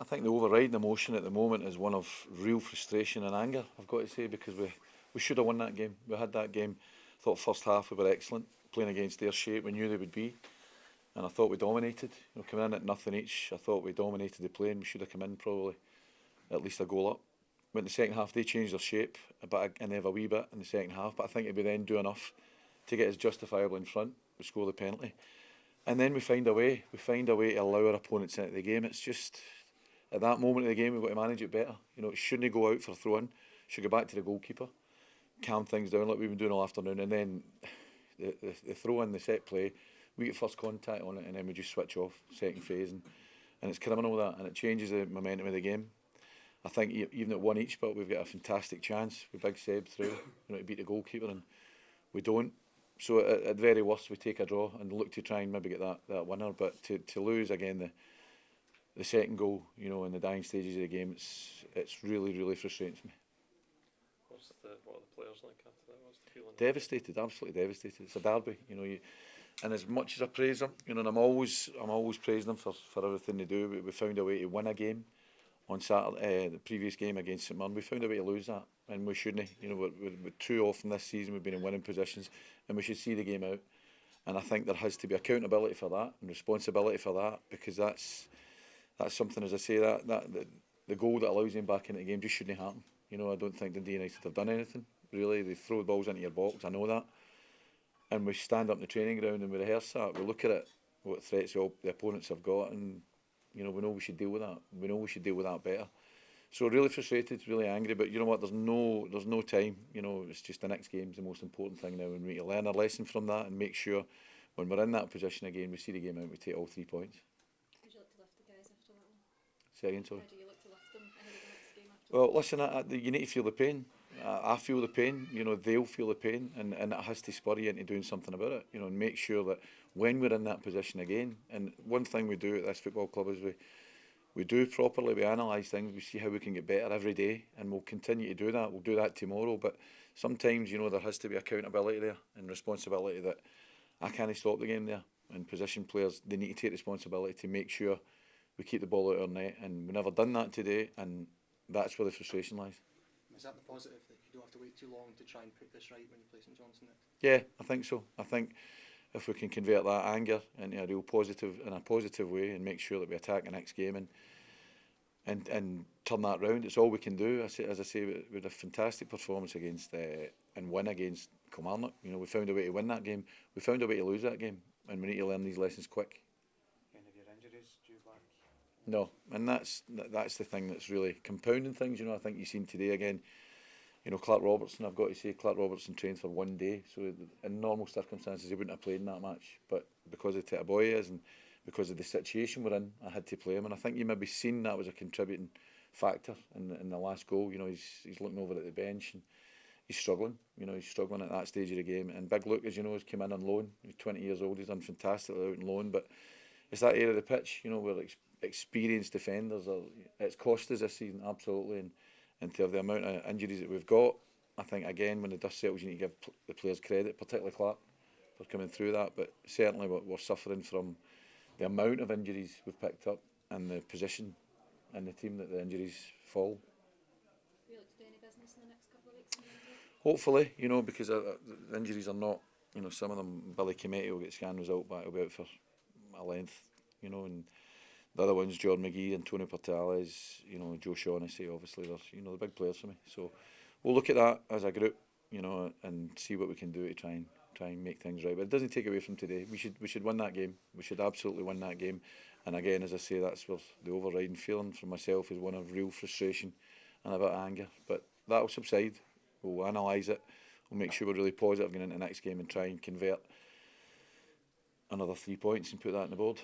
I think the overriding emotion at the moment is one of real frustration and anger, I've got to say, because we should have won that game. We had that game. I thought first half we were excellent, playing against their shape. We knew they would be. And I thought we dominated. Coming in at nothing each, I thought we dominated the play and we should have come in probably at least a goal up. Went in the second half, they changed their shape, and they have a wee bit in the second half, but I think we then do enough to get us justifiably in front. We score the penalty. And then we find a way. We find a way to allow our opponents into the game. It's just, at that moment of the game, we've got to manage it better. It shouldn't go out for a throw-in. Should go back to the goalkeeper, calm things down like we've been doing all afternoon, and then the throw-in, the set play, we get first contact on it and then we just switch off, second phase, and it's criminal that, and it changes the momentum of the game. I think even at one each, but we've got a fantastic chance with Big Seb through, to beat the goalkeeper, and we don't. So at very worst we take a draw and look to try and maybe get that winner, but to lose again the second goal, in the dying stages of the game, it's really, really frustrating for me. What are the players like after that? What's the feeling? Devastated, absolutely devastated. It's a derby, and as much as I praise them, and I'm always praising them for everything they do. We found a way to win a game on Saturday, the previous game against St Mirren. We found a way to lose that, and we shouldn't. We're too often this season we've been in winning positions, and we should see the game out. And I think there has to be accountability for that and responsibility for that, because that's something, as I say, that the goal that allows them back into the game just shouldn't happen. I don't think Dundee United have done anything really. They throw the balls into your box, I know that. And we stand up in the training ground and we rehearse that. We look at it, what threats the opponents have got, and we know we should deal with that. We know we should deal with that better. So really frustrated, really angry, but you know what? There's no time. It's just the next game's the most important thing now, and we need to learn a lesson from that and make sure when we're in that position again, we see the game out, we take all 3 points. How do you look to lift the guys after that one? Say again, sorry. How do you look to lift them ahead of the next game after that? Well, listen, you need to feel the pain. I feel the pain, they'll feel the pain, and it has to spur you into doing something about it, and make sure that when we're in that position again, and one thing we do at this football club is we do properly, we analyse things, we see how we can get better every day, and we'll continue to do that. We'll do that tomorrow, but sometimes, there has to be accountability there and responsibility that I can't stop the game there, and position players, they need to take responsibility to make sure we keep the ball out of our net, and we've never done that today, and that's where the frustration lies. Is that the positive, that you don't have to wait too long to try and put this right when you play St Johnstone next? Yeah, I think so. I think if we can convert that anger into a real positive, in a positive way, and make sure that we attack the next game and turn that round, it's all we can do. As I say, we had a fantastic performance against and win against Kilmarnock. We found a way to win that game. We found a way to lose that game, and we need to learn these lessons quick. Any of your injuries due back? No, and that's the thing that's really compounding things. I think you've seen today again. Clark Robertson, I've got to say, Clark Robertson trained for 1 day, so in normal circumstances he wouldn't have played in that match. But because of the boy he is, and because of the situation we're in, I had to play him. And I think you maybe seen that was a contributing factor in the last goal. He's looking over at the bench and he's struggling. He's struggling at that stage of the game. And Big Luke, as you know, has come in on loan. He's 20 years old. He's done fantastically out on loan. But it's that area of the pitch, where experienced defenders it's cost us this season, absolutely. And to have the amount of injuries that we've got, I think again when the dust settles, you need to give the players credit, particularly Clark, for coming through that. But certainly we're suffering from the amount of injuries we've picked up and the position in the team that the injuries fall. Will you look to do any business in the next couple of weeks? Hopefully, because the injuries are not, some of them, Billy Committee will get scan result back, he'll be out for a length, and the other ones, Jordan McGee, Antonio Portales, Joe Shaughnessy, obviously, they're the big players for me. So we'll look at that as a group, and see what we can do to try and make things right. But it doesn't take away from today. We should win that game. We should absolutely win that game. And again, as I say, that's where the overriding feeling for myself is one of real frustration and a bit of anger. But that'll subside. We'll analyse it. We'll make sure we're really positive going into the next game and try and convert another 3 points and put that on the board.